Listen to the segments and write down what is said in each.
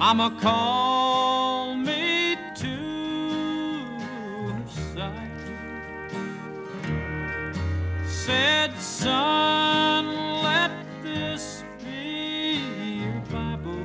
Mama called me to her side, said, son, let this be your Bible.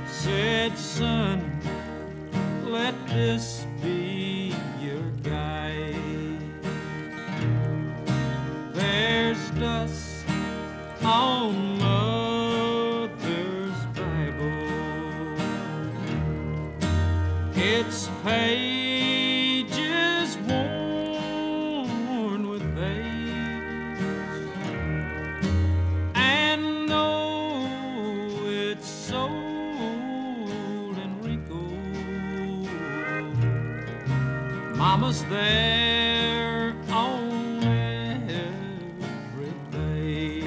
Said, son, let this be your guide. There's dust on Mother's Bible, its pages worn with age, and though it's sold and wrinkled, Mama's there on every page.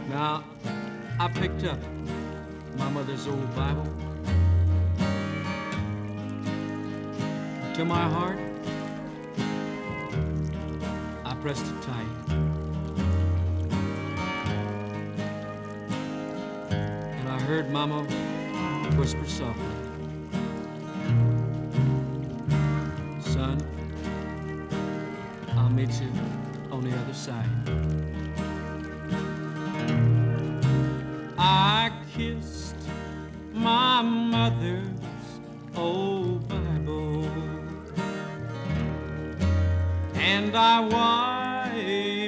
Now, I picked up my mother's old Bible. To my heart, I pressed it tight. And I heard Mama whisper softly, son, I'll meet you on the other side. I kissed my mother's old Bible, and I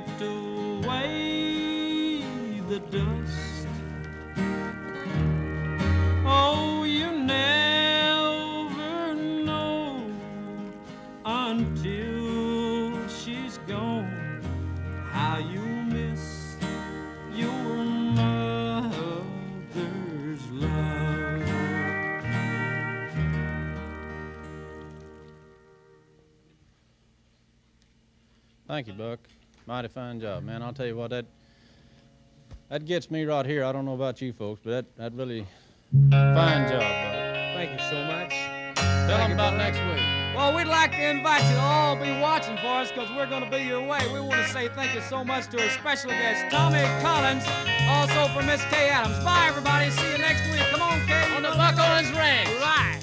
wiped away the dust. Oh, you never know until she's gone how you miss your mother's love. Thank you, Buck. Mighty fine job, man. I'll tell you what, that gets me right here. I don't know about you folks, but that really fine job, Buck. Thank you so much. Tell them about next week. Well, we'd like to invite you to all be watching for us because we're going to be your way. We want to say thank you so much to our special guest, Tommy Collins, also for Miss Kay Adams. Bye, everybody. See you next week. Come on, Kay. On the Buck Owens Ranch. Right.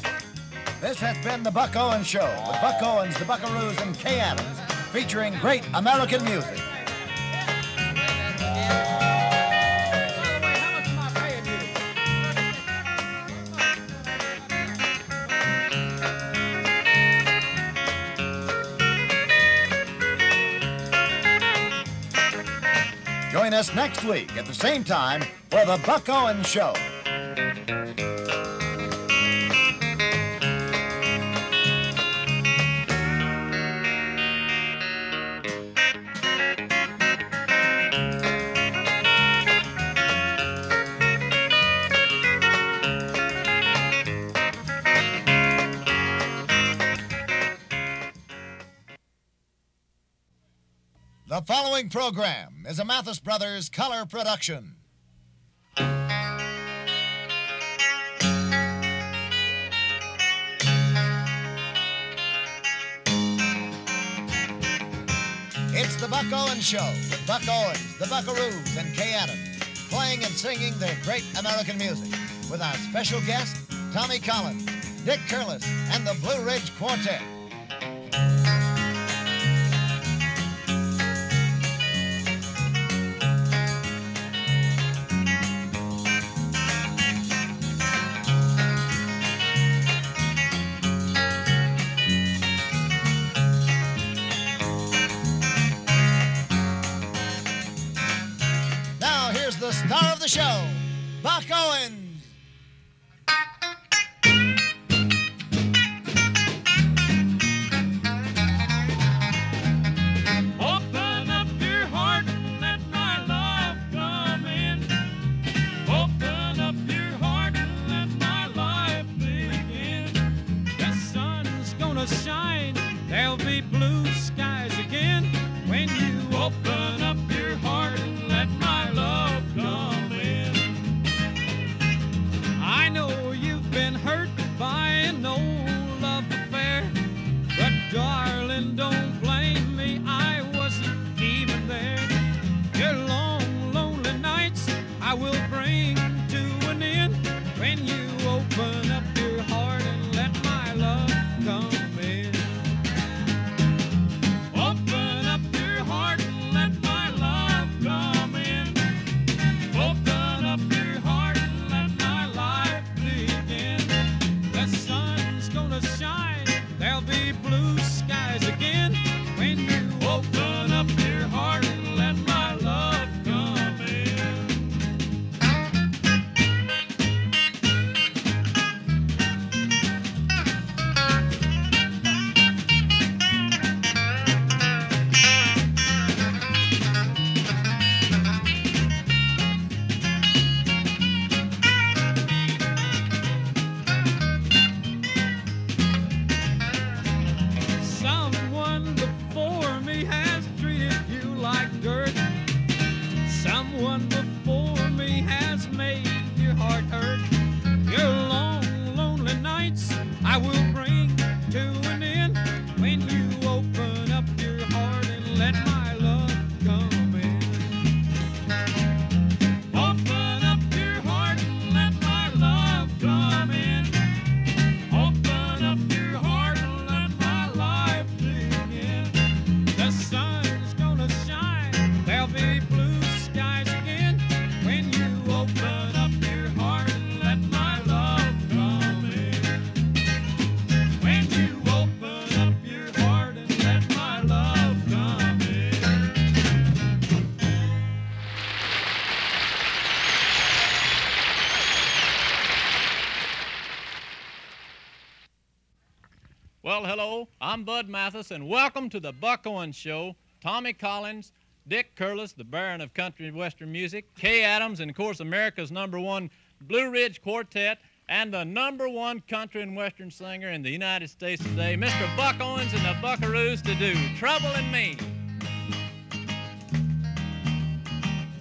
This has been the Buck Owens Show with Buck Owens, the Buckaroos, and Kay Adams, featuring great American music. Join us next week at the same time for the Buck Owens Show. The following program is a Mathis Brothers color production. It's the Buck Owens Show with Buck Owens, the Buckaroos, and Kay Adams, playing and singing their great American music with our special guest, Tommy Collins, Dick Curlis, and the Blue Ridge Quartet. The star of the show, Buck Owens. Open up your heart and let my love come in. Open up your heart and let my life begin. The sun's gonna shine, there'll be blue skies again when you open up your heart and let my love come in. Well, hello, I'm Bud Mathis, and welcome to the Buck Owens Show. Tommy Collins, Dick Curlis, the Baron of Country and Western Music, Kay Adams, and of course America's #1 Blue Ridge Quartet, and the #1 country and western singer in the United States today, Mr. Buck Owens and the Buckaroos, to do Trouble in Me.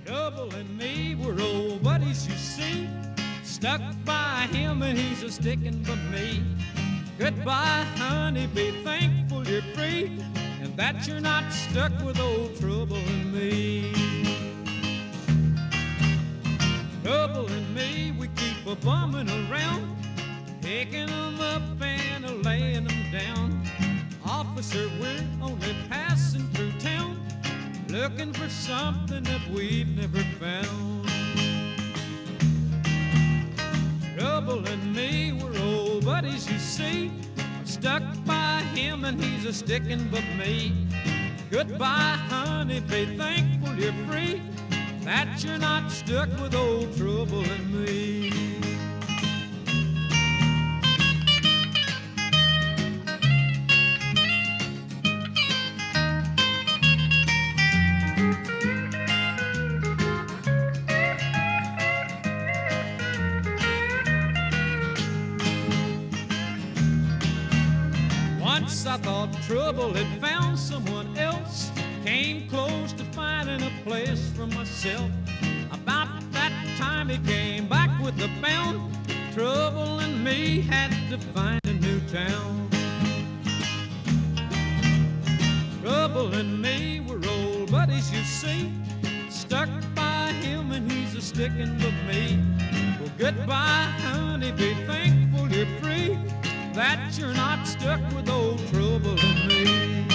Trouble in me, we're old buddies, you see. Stuck by him and he's a sticking by me. Goodbye, honey, be thankful you're free, and that you're not stuck with old trouble in me. Trouble in me, we keep a bumming around, picking them up and a laying them down. Officer, we're only passing through town, looking for something that we've never found. Trouble in me, we're old buddies, you see. I'm stuck by him and he's a sticking by me. Goodbye, honey, be thankful you're free, that you're not stuck with old trouble in me. Once I thought trouble had found someone else, came close to finding a place for myself. About that time he came back with a bound. Trouble and me had to find a new town. Trouble and me were old buddies, you see. Stuck by him and he's a sticking with me. Well, goodbye, honey, be thankful you're free, that you're not stuck with old trouble in me.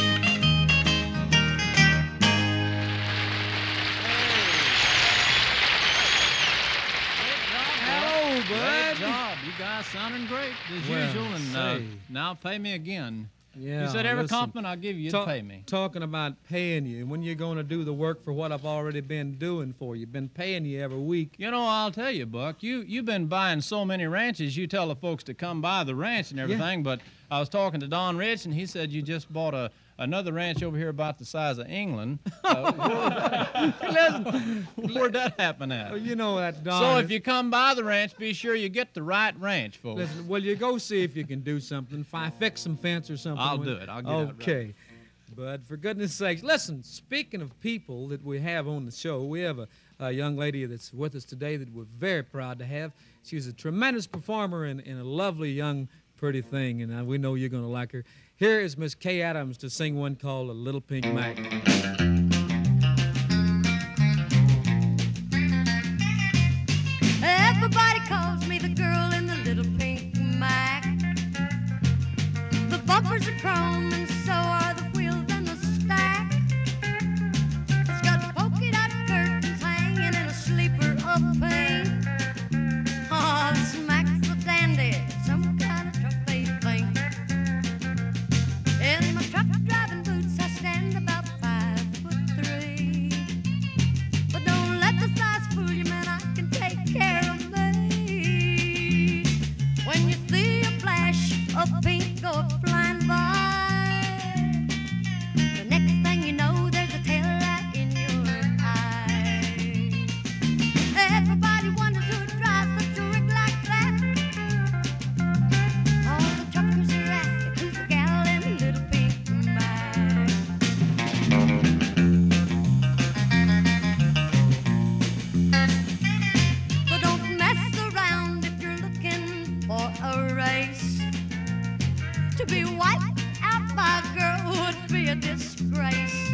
Hello, Bud. Great job. You guys sounding great as usual, and say. now pay me again. Yeah, you said every listen, compliment I'll give you, you'd pay me. Talking about paying you, when you're going to do the work for what I've already been doing for you. Been paying you every week. You know, I'll tell you, Buck, you've been buying so many ranches, you tell the folks to come by the ranch and everything, but I was talking to Don Rich, and he said you just bought another ranch over here about the size of England. Where'd that happen at? Well, you know that, Don. So if you come by the ranch, be sure you get the right ranch, folks. Listen, well, you go see if you can do something. Fix some fence or something. I'll do it. I'll get it right. Okay. But for goodness sakes, listen, speaking of people that we have on the show, we have a young lady that's with us today that we're very proud to have. She's a tremendous performer and a lovely young pretty thing, and we know you're going to like her. Here is Miss Kay Adams to sing one called A Little Pink Mac. Everybody calls me the girl in the little pink Mac. The bumpers are chrome and so are the wheels and the stack. It's got polka dot curtains hanging in a sleeper of paint. Oh, smacks the dandy, some kind of truck they think. In my truck driving boots I stand about 5'3". But don't let the size fool you, man, I can take care of me. When you see a flash of pink go flying by, the next thing you know there's a tail light in your eye. Everybody wonders who drives such a rig like that. All the truckers are asking who's the gal in the little pink Mac. So don't mess around if you're looking for a race. To be wiped out by a girl would be a disgrace.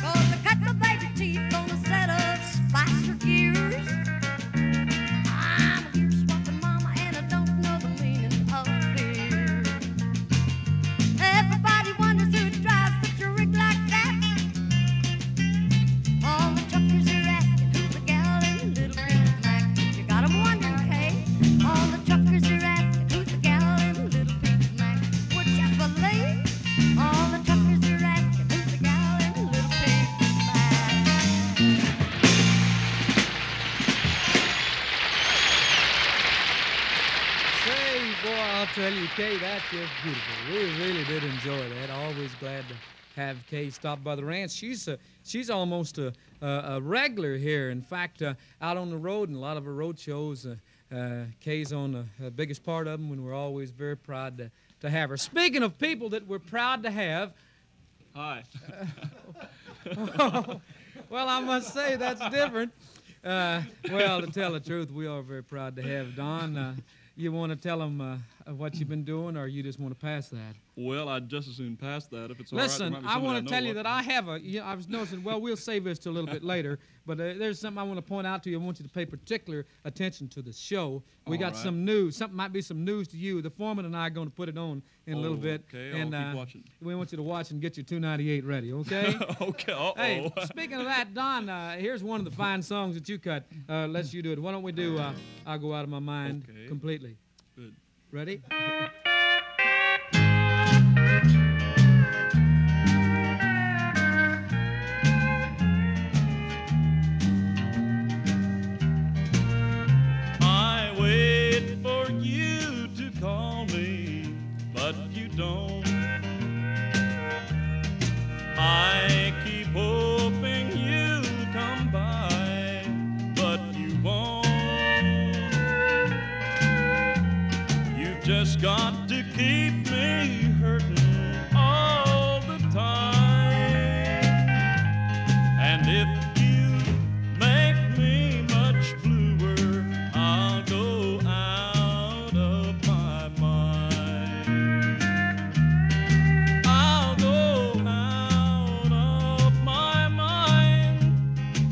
'Cause they cut the baby teeth on a set of Spicer gears. I'm a gear swapping mama and I don't know the meaning of fear. Everybody wonders who drives such a rig like that. All the truckers are asking who's the gal in the little pink Mac. You got 'em wondering, Kay. All the truckers are asking who's the gal in the little pink Mac. Would you believe all the truckers you, Kay, that's just beautiful. We really did enjoy that. Always glad to have Kay stop by the ranch. She's almost a regular here. In fact, out on the road and a lot of her road shows, Kay's on the biggest part of them, and we're always very proud to have her. Speaking of people that we're proud to have, Hi. well, I must say that's different. Well, to tell the truth, we are very proud to have Don. You want to tell them what you've been doing, or you just want to pass that? Well, I'd just as soon pass that if it's Listen, all right. I want to tell you that I have I was noticing, well, we'll save this till a little bit later, but there's something I want to point out to you. I want you to pay particular attention to the show. We got some news. Something might be some news to you. The foreman and I are going to put it on in a little bit. Okay, and I'll keep watching. We want you to watch and get your 298 ready, okay? Okay, uh-oh. Hey, speaking of that, Don, here's one of the fine songs that you cut. Let's you do it. Why don't we do I'll Go Out of My Mind completely. Good. Ready? I wait for you to call me, but you don't. I keep hoping you'll come by, but you won't. You've just got to keep me hurting all the time. And if you make me much bluer, I'll go out of my mind. I'll go out of my mind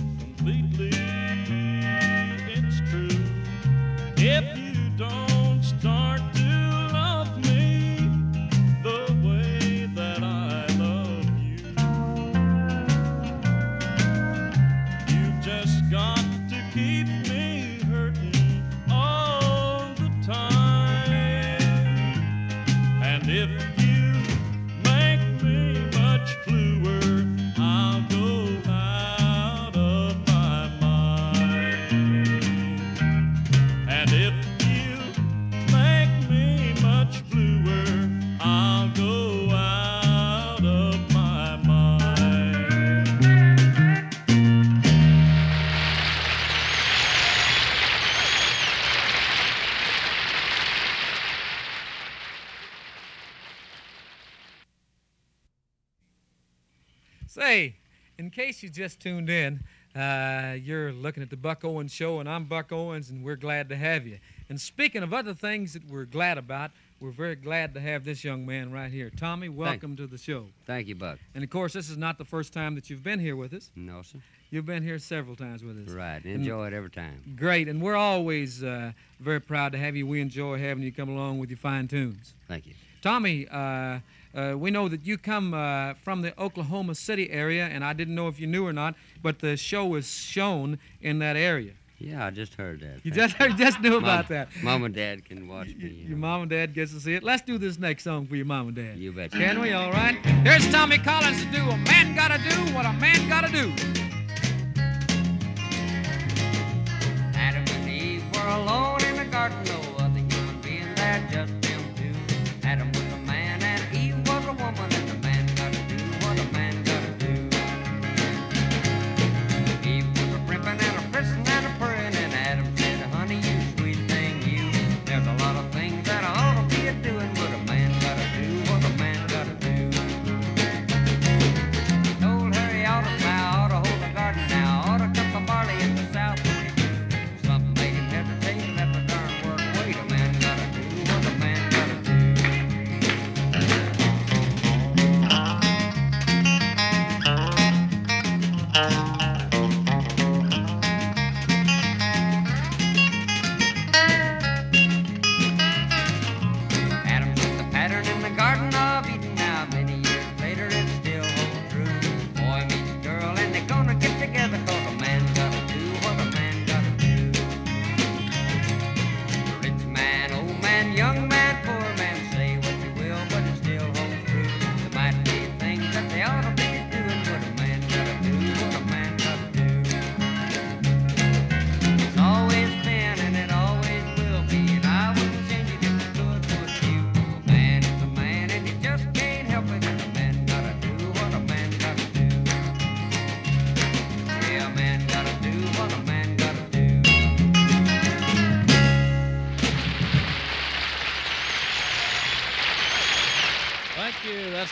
completely. It's true. If you don't start to love me the way that I love you, you've just got to keep me hurting all the time. And if you make me much bluer, I'll go out of my mind. And if you make me much bluer, I'll go out of my mind. Say, in case you just tuned in, you're looking at the Buck Owens Show, and I'm Buck Owens, and we're glad to have you. And speaking of other things that we're glad about, we're very glad to have this young man right here. Tommy, welcome to the show. Thank you, Buck. And, of course, this is not the first time that you've been here with us. No, sir. You've been here several times with us. Right. Enjoy it every time. Great, and we're always very proud to have you. We enjoy having you come along with your fine tunes. Thank you. Tommy, we know that you come from the Oklahoma City area, and I didn't know if you knew or not, but the show is shown in that area. Yeah, I just heard that. You just knew about that. Mom and Dad can watch me. Your mom and dad gets to see it. Let's do this next song for your mom and dad. You bet. Can we? All right. Here's Tommy Collins to do A Man Gotta Do What a Man Gotta Do. Adam and Eve were alone in the garden, no other human being there, just them two. Adam was a man and Eve was a woman, and the man gotta do what a man gotta do. Eve was a primping and a prissing and a purring, and Adam said, honey, you sweet thing, you. There's a lot of things that I ought to be a doing, but a man gotta do what a man gotta do. Told her he ought to plow, ought to hold the garden now, ought to cut the barley in the south. Something made him hesitate, left the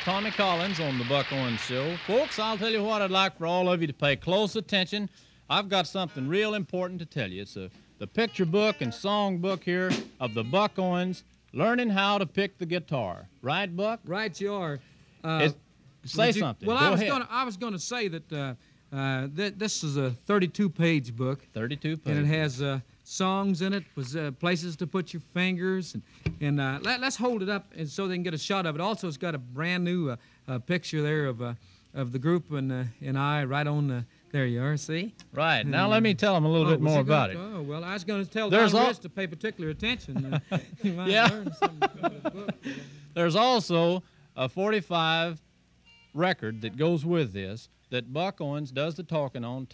Tommy Collins on the Buck Owens Show. Folks, I'll tell you what I'd like for all of you to pay close attention. I've got something real important to tell you. It's the picture book and song book here of the Buck Owens, Learning How to Pick the Guitar. Right, Buck? Right, you are. Say something. Well, Go I was going to say that this is a 32-page book. 32 pages. And it has songs in it, with places to put your fingers, and let's hold it up and so they can get a shot of it. Also, it's got a brand new picture there of the group and I right on. There you are. See? Right. Now let me tell them a little bit more about it. Oh well, I was going to tell There's Don Rich to pay particular attention. You might Yeah. learn something from the book. There's also a 45 record that goes with this that Buck Owens does the talking on,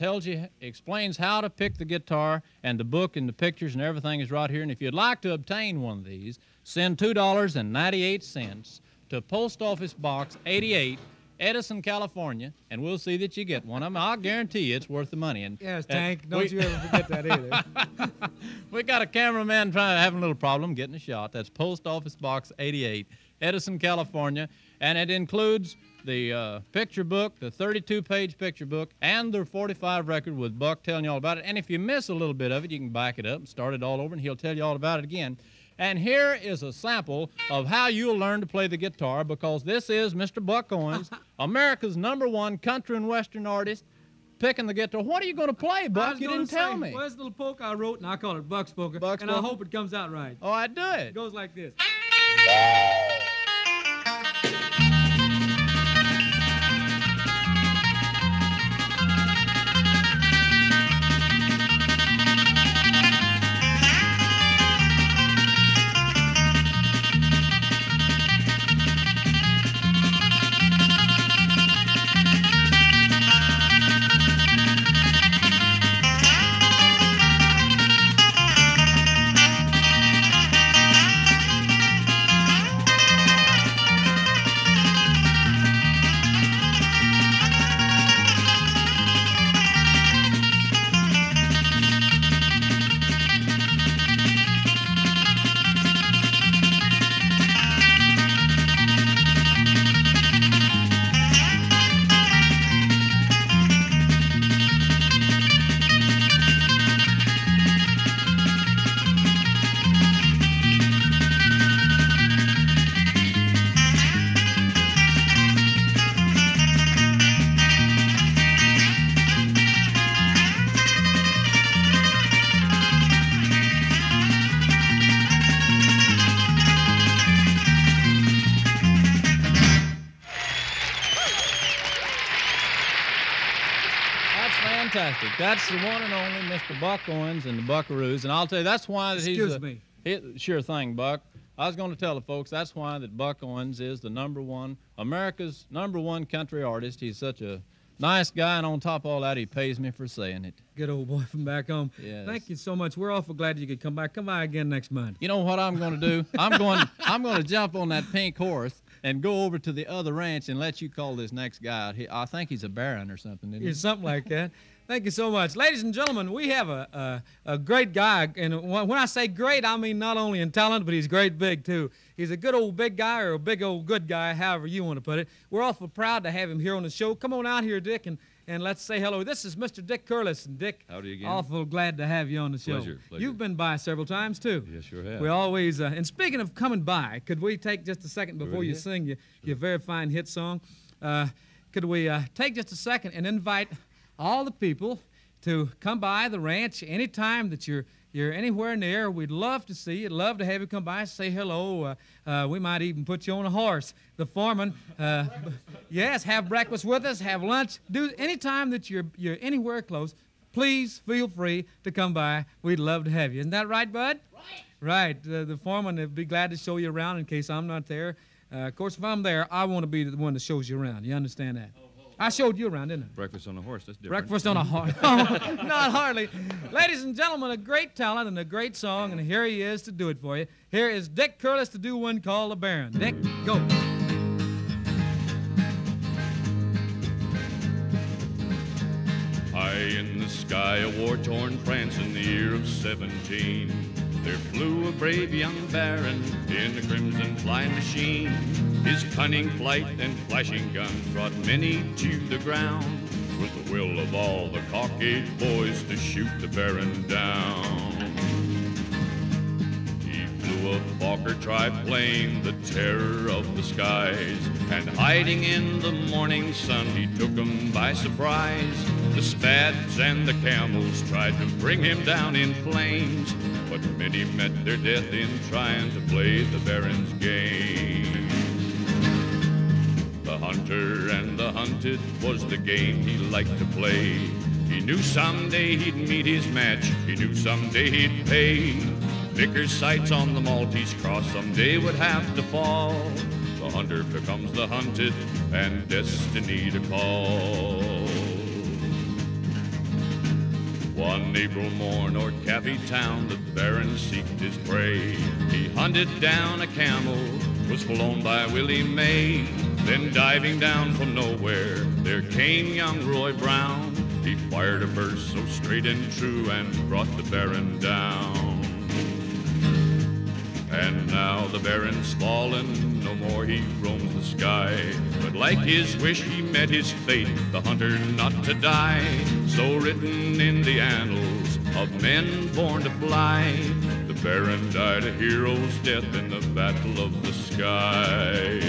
explains how to pick the guitar, and the book and the pictures and everything is right here. And if you'd like to obtain one of these, send $2.98 to Post Office Box 88, Edison, California, and we'll see that you get one of them. I'll guarantee you it's worth the money. And Yes, Tank. Don't you ever forget that either. we got a cameraman having a little problem getting a shot. That's Post Office Box 88, Edison, California, and it includes the picture book, the 32-page picture book, and the 45 record with Buck telling you all about it. And if you miss a little bit of it, you can back it up and start it all over, and he'll tell you all about it again. And here is a sample of how you'll learn to play the guitar, because this is Mr. Buck Owens, America's #1 country and western artist, picking the guitar. What are you going to play, Buck? You didn't tell me. Well, it's a little polka I wrote, and I call it Buck's Polka. Buck's and I Polka? hope it comes out right. Oh, I do it. It goes like this. Fantastic. That's the one and only Mr. Buck Owens and the Buckaroos. And I'll tell you, that's why that Excuse me. Sure thing, Buck. I was going to tell the folks that's why that Buck Owens is the #1, America's #1 country artist. He's such a nice guy, and on top of all that, he pays me for saying it. Good old boy from back home. Yes. Thank you so much. We're awful glad you could come by. Come by again next month. You know what I'm going to do? I'm going to jump on that pink horse and go over to the other ranch and let you call this next guy out. I think he's a baron or something, isn't he? It's something like that. Thank you so much. Ladies and gentlemen, we have a great guy. And when I say great, I mean not only in talent, but he's great big, too. He's a good old big guy or a big old good guy, however you want to put it. We're awful proud to have him here on the show. Come on out here, Dick, and let's say hello. This is Mr. Dick Curlis. And Dick, howdy again. Awful glad to have you on the show. Pleasure. You've been by several times, too. Yes, sure have. We always, and speaking of coming by, could we take just a second before you sing your very fine hit song? Could we take just a second and invite all the people to come by the ranch anytime that you're anywhere near? We'd love to see you. Love to have you come by, say hello. We might even put you on a horse. The foreman, yes, have breakfast with us, have lunch. Do anytime that you're anywhere close, please feel free to come by. We'd love to have you. Isn't that right, Bud? Right. The foreman would be glad to show you around in case I'm not there. Of course, if I'm there, I want to be the one that shows you around. You understand that? I showed you around, didn't I? Breakfast on a horse, that's different. Breakfast on a horse. Not hardly. Ladies and gentlemen, a great talent and a great song, and here he is to do it for you. Here is Dick Curlis to do one called The Baron. Dick, go. High in the sky, a war-torn France in the year of 17. There flew a brave young baron in a crimson flying machine. His cunning flight and flashing guns brought many to the ground, with the will of all the cockade boys to shoot the baron down. He flew a Fokker triplane, the terror of the skies, and hiding in the morning sun, he took 'em by surprise. The Spads and the Camels tried to bring him down in flames, but many met their death in trying to play the baron's game. The hunter and the hunted was the game he liked to play. He knew someday he'd meet his match, he knew someday he'd pay. Vickers' sights on the Maltese cross someday would have to fall. The hunter becomes the hunted, and destiny to call. One April morn o'er Cappy town, the baron seeked his prey. He hunted down a camel, was flown by Willie May. Then diving down from nowhere, there came young Roy Brown. He fired a burst so straight and true and brought the baron down. And now the baron's fallen, no more he roams the sky. But like his wish he met his fate, the hunter not to die. So written in the annals of men born to fly, the baron died a hero's death in the battle of the sky.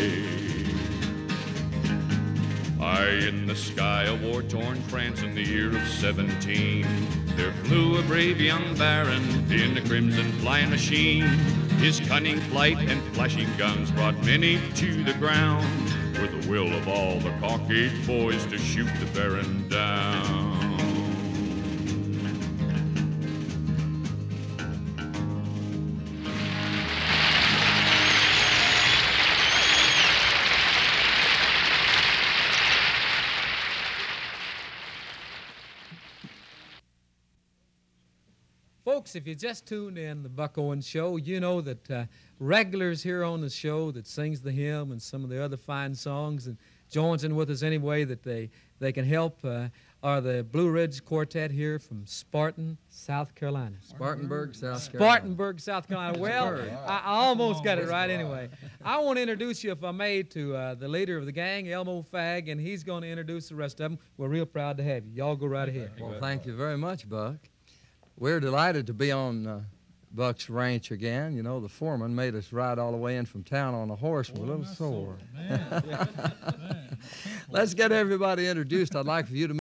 High in the sky, a war-torn France in the year of 17, there flew a brave young baron in a crimson flying machine. His cunning flight and flashing guns brought many to the ground, with the will of all the cockade boys to shoot the baron down. Folks, if you just tuned in the Buck Owens Show, you know that regulars here on the show that sings the hymn and some of the other fine songs and joins in with us any way that they can help are the Blue Ridge Quartet here from Spartan, South Carolina. Spartanburg, South Carolina. Spartanburg, South Carolina. Well, I almost got it right anyway. I want to introduce you, if I may, to the leader of the gang, Elmo Fagg, and he's going to introduce the rest of them. We're real proud to have you. Y'all go right ahead. Well, thank you very much, Buck. We're delighted to be on Buck's ranch again. You know, the foreman made us ride all the way in from town on a horse. We're a little sore. Let's get everybody introduced. I'd like for you to